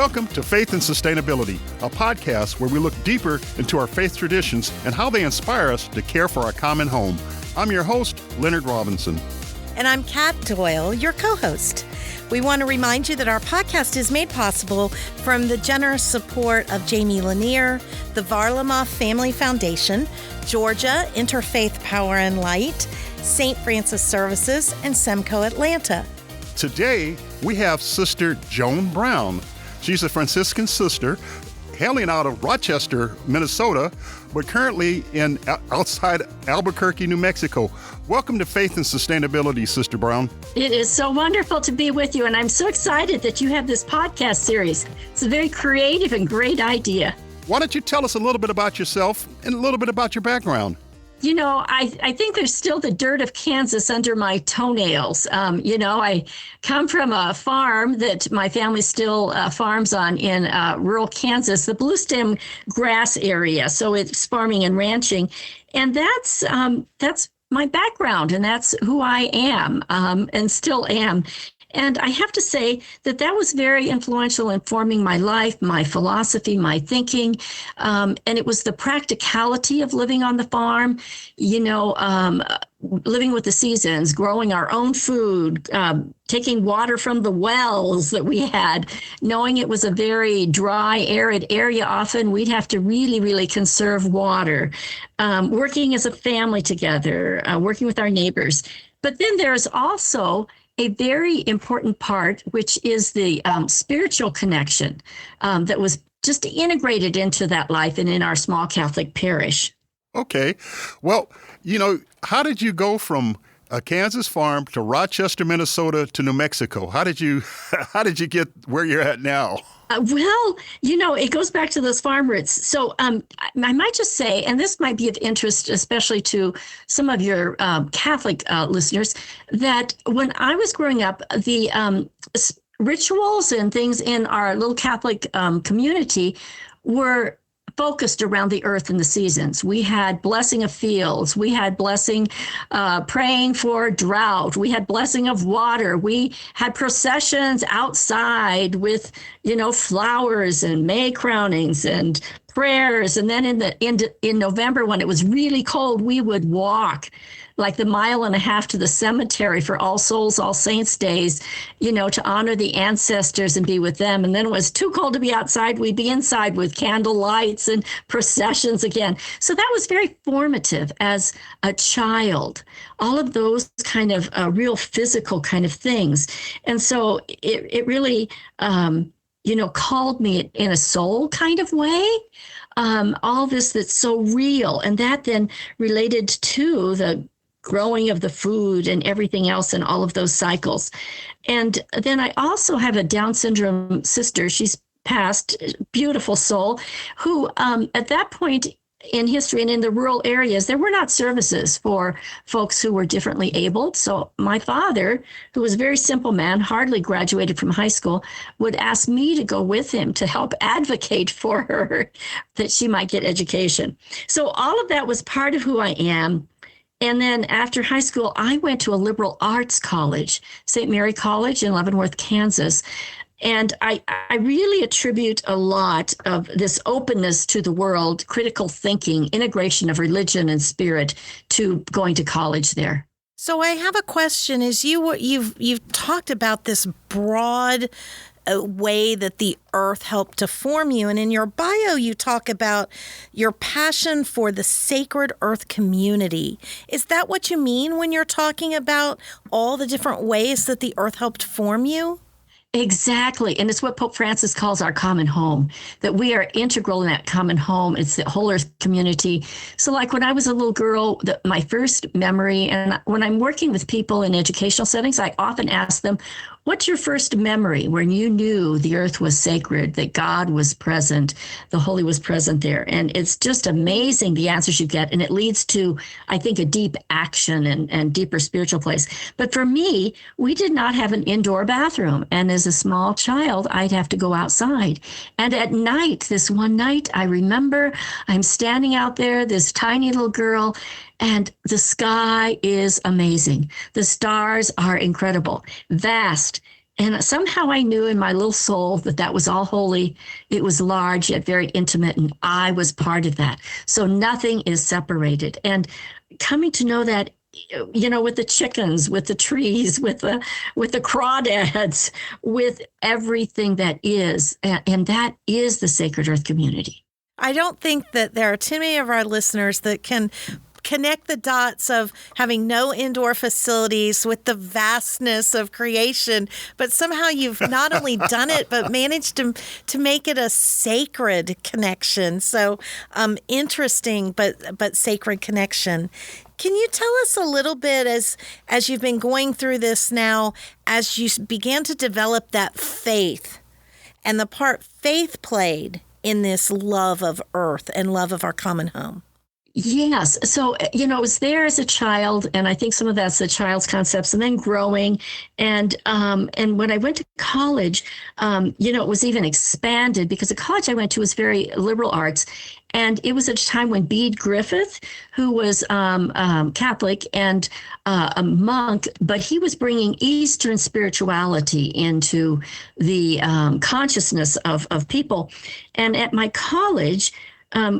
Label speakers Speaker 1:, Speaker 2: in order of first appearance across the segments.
Speaker 1: Welcome to Faith and Sustainability, a podcast where we look deeper into our faith traditions and how they inspire us to care for our common home. I'm your host, Leonard Robinson.
Speaker 2: And I'm Kat Doyle, your co-host. We want to remind you that our podcast is made possible from the generous support of Jamie Lanier, the Varlamov Family Foundation, Georgia Interfaith Power and Light, St. Francis Services, and Semco Atlanta.
Speaker 1: Today, we have Sister Joan Brown. She's a Franciscan sister hailing out of Rochester, Minnesota, but currently outside Albuquerque, New Mexico. Welcome to Faith and Sustainability, Sister Brown.
Speaker 3: It is so wonderful to be with you, and I'm so excited that you have this podcast series. It's a very creative and great idea.
Speaker 1: Why don't you tell us a little bit about yourself and a little bit about your background?
Speaker 3: You know, I think there's still the dirt of Kansas under my toenails. I come from a farm that my family still farms on in rural Kansas, the Blue Stem grass area. So it's farming and ranching. And that's my background, and that's who I am and still am. And I have to say that was very influential in forming my life, my philosophy, my thinking. And it was the practicality of living on the farm, living with the seasons, growing our own food, taking water from the wells that we had, knowing it was a very dry, arid area. Often we'd have to really, really conserve water, working as a family together, working with our neighbors. But then there's also a very important part, which is the spiritual connection that was just integrated into that life and in our small Catholic parish.
Speaker 1: Okay. Well, how did you go from a Kansas farm to Rochester, Minnesota to New Mexico? How did you get where you're at now?
Speaker 3: It goes back to those farm roots. So I might just say, and this might be of interest, especially to some of your Catholic listeners, that when I was growing up, the rituals and things in our little Catholic community were focused around the earth and the seasons. We had blessing of fields. We had blessing, praying for drought. We had blessing of water. We had processions outside with, flowers and May crownings and prayers. And then in November, when it was really cold, we would walk like the 1.5 miles to the cemetery for All Souls, All Saints days, to honor the ancestors and be with them. And then it was too cold to be outside. We'd be inside with candle lights and processions again. So that was very formative as a child, all of those kind of real physical kind of things. And so it really, called me in a soul kind of way. All this that's so real. And that then related to the growing of the food and everything else and all of those cycles. And then I also have a Down syndrome sister. She's passed, beautiful soul, who at that point in history and in the rural areas, there were not services for folks who were differently abled. So my father, who was a very simple man, hardly graduated from high school, would ask me to go with him to help advocate for her that she might get education. So all of that was part of who I am. And then after high school, I went to a liberal arts college, St. Mary College in Leavenworth, Kansas. And I really attribute a lot of this openness to the world, critical thinking, integration of religion and spirit to going to college there.
Speaker 2: So I have a question. You've talked about this broad way that the earth helped to form you. And in your bio, you talk about your passion for the sacred earth community. Is that what you mean when you're talking about all the different ways that the earth helped form you?
Speaker 3: Exactly. And it's what Pope Francis calls our common home, that we are integral in that common home. It's the whole earth community. So like when I was a little girl, my first memory, and when I'm working with people in educational settings, I often ask them, what's your first memory when you knew the earth was sacred, that God was present, the Holy was present there? And it's just amazing the answers you get. And it leads to, I think, a deep action and deeper spiritual place. But for me, we did not have an indoor bathroom. And as a small child, I'd have to go outside. And at night, this one night, I remember I'm standing out there, this tiny little girl, and the sky is amazing. The stars are incredible, vast. And somehow I knew in my little soul that that was all holy. It was large, yet very intimate, and I was part of that. So nothing is separated. And coming to know that, with the chickens, with the trees, with the crawdads, with everything that is, and that is the Sacred Earth community.
Speaker 2: I don't think that there are too many of our listeners that can connect the dots of having no indoor facilities with the vastness of creation, but somehow you've not only done it, but managed to make it a sacred connection. So interesting, but sacred connection. Can you tell us a little bit as you've been going through this now, as you began to develop that faith and the part faith played in this love of earth and love of our common home?
Speaker 3: Yes. So, I was there as a child, and I think some of that's the child's concepts, and then growing. And when I went to college, it was even expanded because the college I went to was very liberal arts. And it was at a time when Bede Griffith, who was Catholic and a monk, but he was bringing Eastern spirituality into the consciousness of people. And at my college,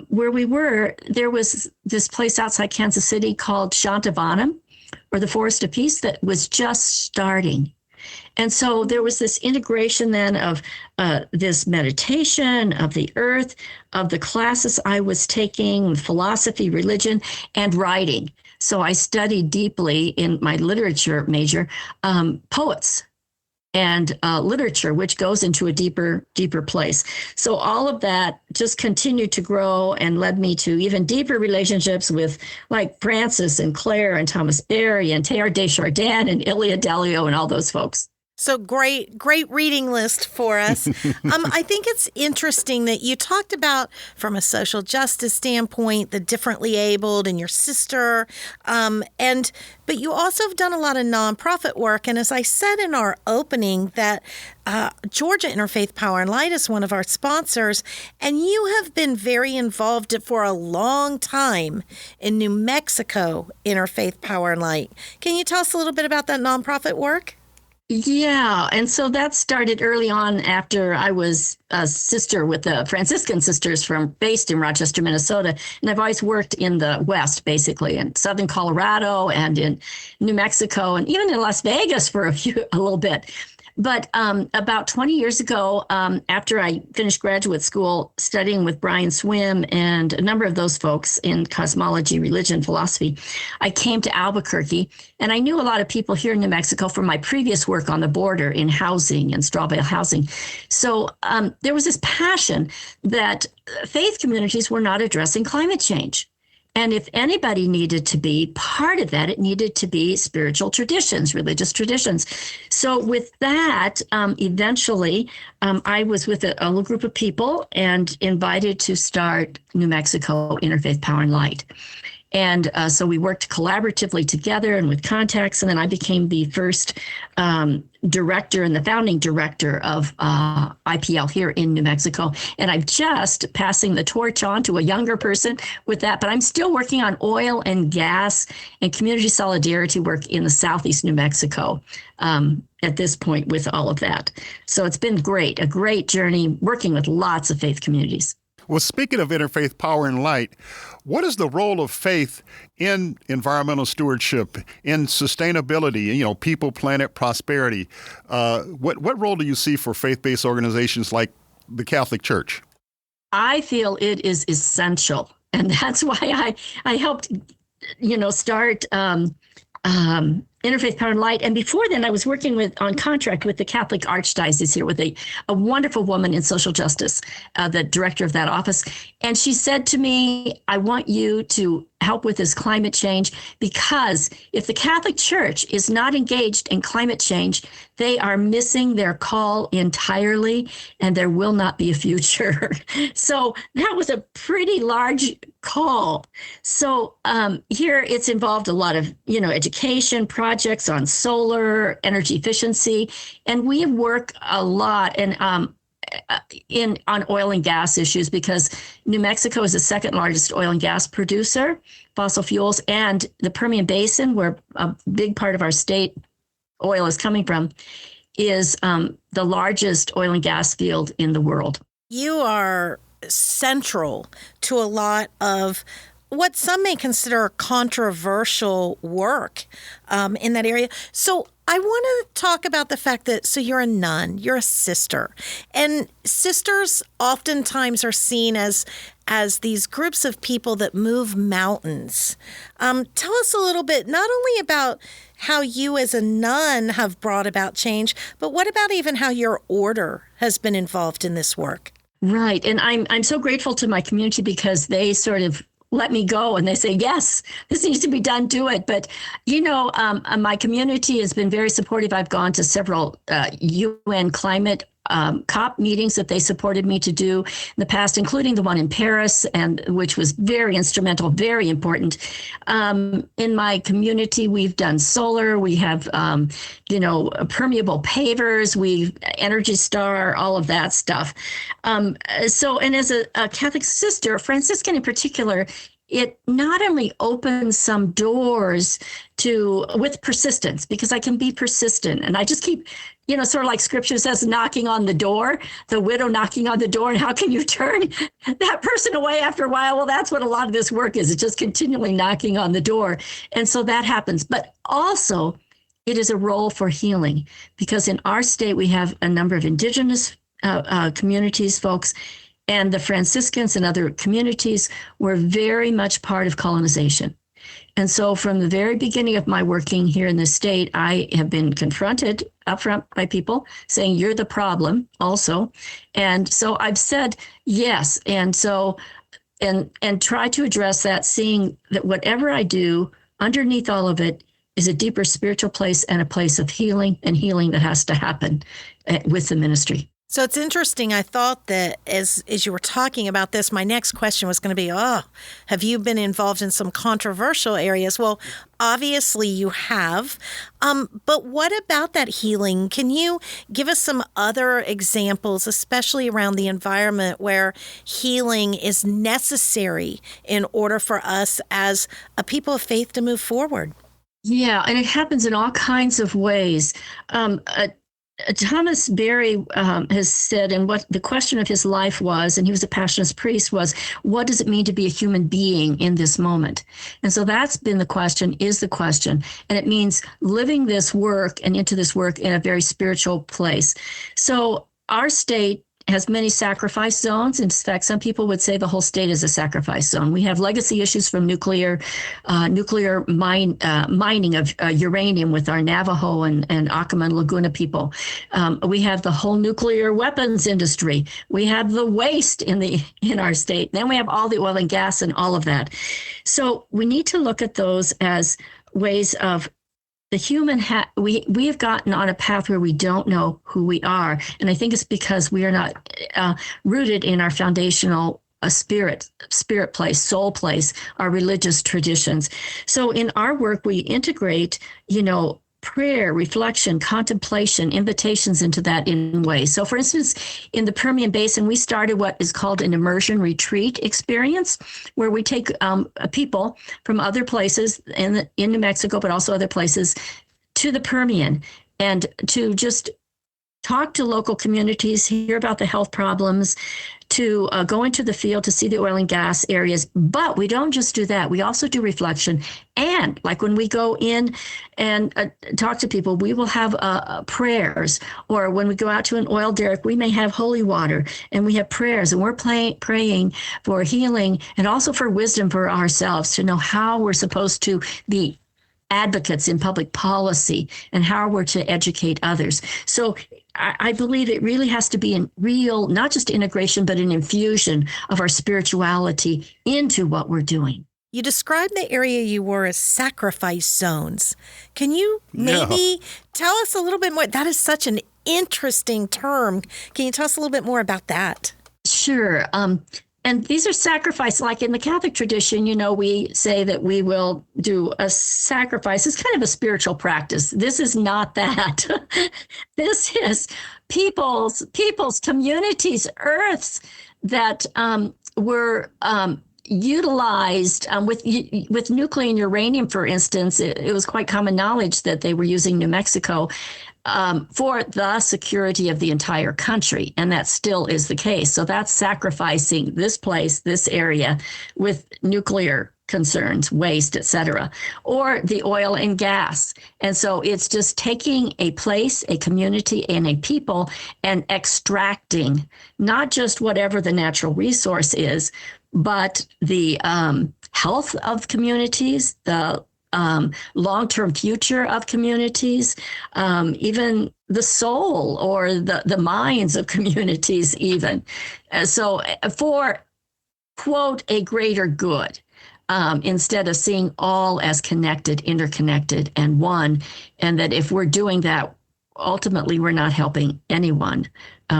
Speaker 3: where we were, there was this place outside Kansas City called Shantavanam, or the Forest of Peace, that was just starting. And so there was this integration then of this meditation, of the earth, of the classes I was taking, philosophy, religion, and writing. So I studied deeply in my literature major, poets and literature, which goes into a deeper place. So all of that just continued to grow and led me to even deeper relationships with like Francis and Claire and Thomas Berry and Teilhard de Chardin and Ilia Delio and all those folks.
Speaker 2: So great reading list for us. I think it's interesting that you talked about, from a social justice standpoint, the differently abled and your sister, but you also have done a lot of nonprofit work. And as I said in our opening, that Georgia Interfaith Power and Light is one of our sponsors, and you have been very involved for a long time in New Mexico Interfaith Power and Light. Can you tell us a little bit about that nonprofit work?
Speaker 3: Yeah. And so that started early on after I was a sister with the Franciscan sisters based in Rochester, Minnesota. And I've always worked in the West, basically, in Southern Colorado and in New Mexico and even in Las Vegas for a little bit. But about 20 years ago, after I finished graduate school studying with Brian Swim and a number of those folks in cosmology, religion, philosophy, I came to Albuquerque. And I knew a lot of people here in New Mexico from my previous work on the border in housing and straw bale housing. So there was this passion that faith communities were not addressing climate change. And if anybody needed to be part of that, it needed to be spiritual traditions, religious traditions. So with that, eventually, I was with a little group of people and invited to start New Mexico Interfaith Power and Light. And so we worked collaboratively together and with contacts. And then I became the first director and the founding director of IPL here in New Mexico. And I'm just passing the torch on to a younger person with that. But I'm still working on oil and gas and community solidarity work in the Southeast New Mexico at this point with all of that. So it's been a great journey working with lots of faith communities.
Speaker 1: Well, speaking of Interfaith Power and Light, what is the role of faith in environmental stewardship, in sustainability, people, planet, prosperity? What role do you see for faith-based organizations like the Catholic Church?
Speaker 3: I feel it is essential. And that's why I helped, start Interfaith Power and Light. And before then, I was working on contract with the Catholic Archdiocese here with a wonderful woman in social justice, the director of that office. And she said to me, I want you to help with this climate change, because if the Catholic Church is not engaged in climate change, they are missing their call entirely, and there will not be a future. So that was a pretty large call. So here it's involved a lot of, education projects on solar energy efficiency, and we work a lot on oil and gas issues, because New Mexico is the second largest oil and gas producer, fossil fuels, and the Permian Basin, where a big part of our state oil is coming from, is the largest oil and gas field in the world.
Speaker 2: You are central to a lot of what some may consider controversial work in that area. So I want to talk about the fact that, so you're a nun, you're a sister, and sisters oftentimes are seen as these groups of people that move mountains. Tell us a little bit, not only about how you as a nun have brought about change, but what about even how your order has been involved in this work?
Speaker 3: Right. And I'm so grateful to my community because they sort of let me go and they say, yes, this needs to be done, do it. But, my community has been very supportive. I've gone to several UN climate COP meetings that they supported me to do in the past, including the one in Paris, and which was very instrumental, very important. In my community, we've done solar, we have, permeable pavers, we've Energy Star, all of that stuff. And as a Catholic sister, Franciscan in particular, it not only opens some doors with persistence, because I can be persistent and I just keep, sort of like scripture says, knocking on the door, the widow knocking on the door. And how can you turn that person away after a while? Well, that's what a lot of this work is. It's just continually knocking on the door. And so that happens. But also it is a role for healing, because in our state, we have a number of indigenous communities, folks, and the Franciscans and other communities were very much part of colonization. And so from the very beginning of my working here in the state, I have been confronted upfront by people saying, you're the problem also. And so I've said yes. And so, and try to address that, seeing that whatever I do, underneath all of it is a deeper spiritual place and a place of healing, and healing that has to happen with the ministry.
Speaker 2: So it's interesting. I thought that as you were talking about this, my next question was going to be, have you been involved in some controversial areas? Well, obviously you have. But what about that healing? Can you give us some other examples, especially around the environment, where healing is necessary in order for us as a people of faith to move forward?
Speaker 3: Yeah, and it happens in all kinds of ways. Thomas Berry has said, and what the question of his life was, and he was a Passionist priest, was, what does it mean to be a human being in this moment? And so that's been the question, is the question. And it means living this work and into this work in a very spiritual place. So our state has many sacrifice zones. In fact, some people would say the whole state is a sacrifice zone. We have legacy issues from nuclear mining of uranium with our Navajo and Acoma and Laguna people. We have the whole nuclear weapons industry. We have the waste in our state. Then we have all the oil and gas and all of that. So we need to look at those as ways of the human, we have gotten on a path where we don't know who we are. And I think it's because we are not rooted in our foundational spirit place, soul place, our religious traditions. So in our work, we integrate, prayer, reflection, contemplation, invitations into that in ways. So for instance, in the Permian Basin, we started what is called an immersion retreat experience, where we take people from other places in New Mexico, but also other places, to the Permian, and to just talk to local communities, hear about the health problems, to go into the field to see the oil and gas areas. But we don't just do that. We also do reflection. And like when we go in and talk to people, we will have prayers. Or when we go out to an oil derrick, we may have holy water and we have prayers. And we're praying for healing and also for wisdom for ourselves, to know how we're supposed to be advocates in public policy and how we're to educate others. So I believe it really has to be in real, not just integration, but an infusion of our spirituality into what we're doing.
Speaker 2: You described the area you were as sacrifice zones. Can you maybe tell us a little bit more? That is such an interesting term. Can you tell us a little bit more about that?
Speaker 3: Sure. And these are sacrifices, like in the Catholic tradition, we say that we will do a sacrifice. It's kind of a spiritual practice. This is not that. This is people's communities, earths that were utilized with nuclear and uranium, for instance. It was quite common knowledge that they were using New Mexico for the security of the entire country. And that still is the case. So that's sacrificing this place, this area with nuclear concerns, waste, et cetera, or the oil and gas. And so it's just taking a place, a community, and a people and extracting not just whatever the natural resource is, but the health of communities, the long-term future of communities, even the soul or the minds of communities even. So for, quote, a greater good, instead of seeing all as connected, interconnected, and one, and that if we're doing that, ultimately we're not helping anyone.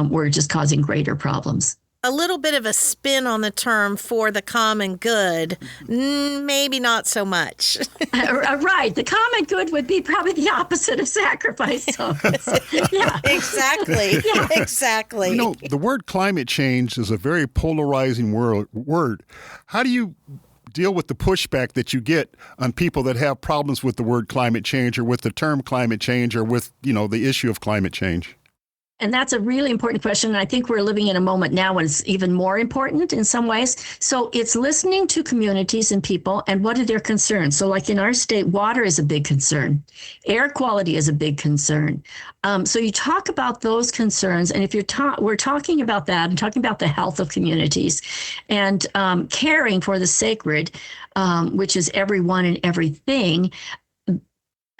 Speaker 3: We're just causing greater problems.
Speaker 2: A little bit of a spin on the term for the common good, maybe not so much.
Speaker 3: Right. The common good would be probably the opposite of sacrifice. So, yeah.
Speaker 2: Exactly.
Speaker 3: Yeah.
Speaker 2: Exactly.
Speaker 1: You know, the word climate change is a very polarizing word. How do you deal with the pushback that you get on people that have problems with the word climate change or with the term climate change or with, the issue of climate change?
Speaker 3: And that's a really important question. And I think we're living in a moment now when it's even more important in some ways. So it's listening to communities and people and what are their concerns. So like in our state, water is a big concern. Air quality is a big concern. So you talk about those concerns. And if we're talking about that and talking about the health of communities and caring for the sacred, which is everyone and everything,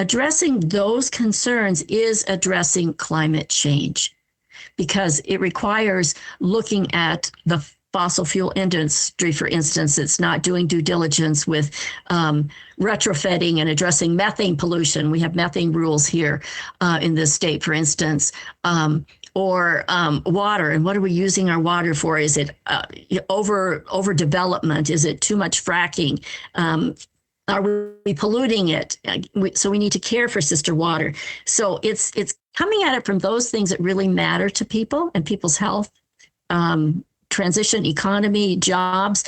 Speaker 3: addressing those concerns is addressing climate change because it requires looking at the fossil fuel industry, for instance. It's not doing due diligence with retrofitting and addressing methane pollution. We have methane rules here in this state, for instance. Or water, and what are we using our water for? Is it overdevelopment? Is it too much fracking? Are we polluting it? So we need to care for sister water. So it's coming at it from those things that really matter to people and people's health, transition, economy, jobs,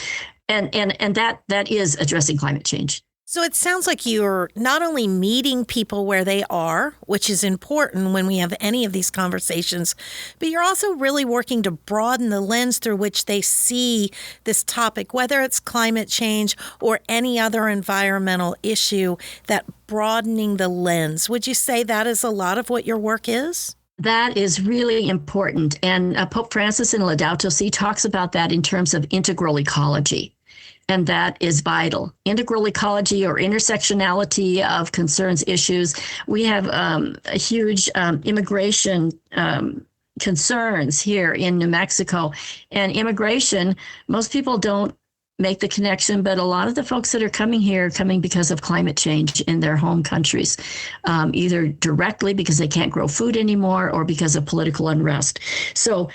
Speaker 3: and that is addressing climate change.
Speaker 2: So it sounds like you're not only meeting people where they are, which is important when we have any of these conversations, but you're also really working to broaden the lens through which they see this topic, whether it's climate change or any other environmental issue, that broadening the lens. Would you say that is a lot of what your work is?
Speaker 3: That is really important. And Pope Francis in Laudato Si talks about that in terms of integral ecology. And that is vital. Integral ecology or intersectionality of concerns, issues. We have a huge immigration concerns here in New Mexico. And immigration, most people don't make the connection, but a lot of the folks that are coming here are coming because of climate change in their home countries, either directly because they can't grow food anymore or because of political unrest. So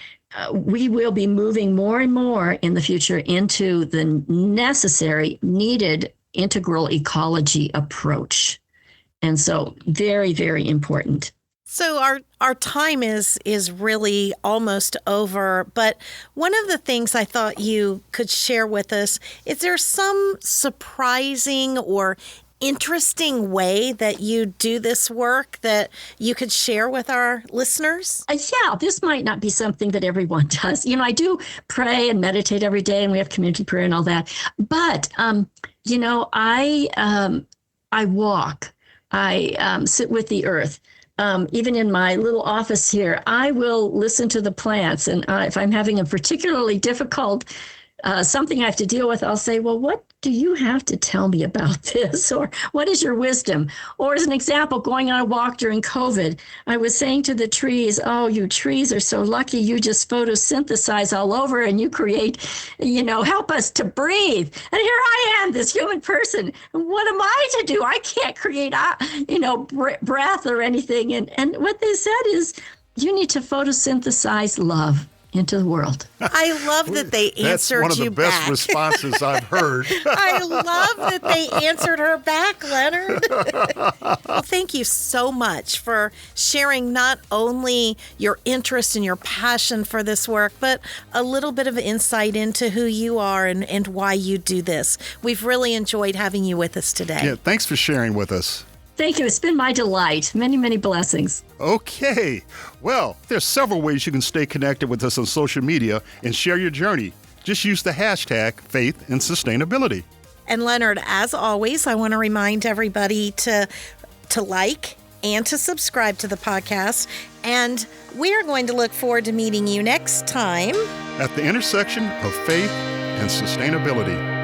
Speaker 3: we will be moving more and more in the future into the necessary, needed integral ecology approach. And so very, very important.
Speaker 2: So our time is really almost over, but one of the things I thought you could share with us, is there some surprising or interesting way that you do this work that you could share with our listeners?
Speaker 3: Yeah, this might not be something that everyone does. I do pray and meditate every day, and we have community prayer and all that. But, I walk. I sit with the earth. Even in my little office here, I will listen to the plants. And if I'm having a particularly difficult something I have to deal with, I'll say, well, what do you have to tell me about this? Or what is your wisdom? Or as an example, going on a walk during COVID, I was saying to the trees, oh, you trees are so lucky. You just photosynthesize all over and you create, help us to breathe. And here I am, this human person. And what am I to do? I can't create, breath or anything. And what they said is, you need to photosynthesize love into the world.
Speaker 2: I love that they answered you back.
Speaker 1: That's one of the best responses I've heard.
Speaker 2: I love that they answered her back, Leonard. Well, thank you so much for sharing not only your interest and your passion for this work, but a little bit of insight into who you are and why you do this. We've really enjoyed having you with us today.
Speaker 1: Yeah, thanks for sharing with us.
Speaker 3: Thank you. It's been my delight. Many, many blessings.
Speaker 1: Okay. Well, there's several ways you can stay connected with us on social media and share your journey. Just use the hashtag faith and sustainability.
Speaker 2: And Leonard, as always, I want to remind everybody to like and to subscribe to the podcast. And we are going to look forward to meeting you next time
Speaker 1: at the intersection of faith and sustainability.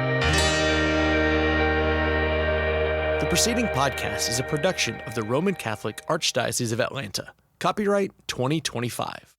Speaker 4: The preceding podcast is a production of the Roman Catholic Archdiocese of Atlanta. Copyright 2025.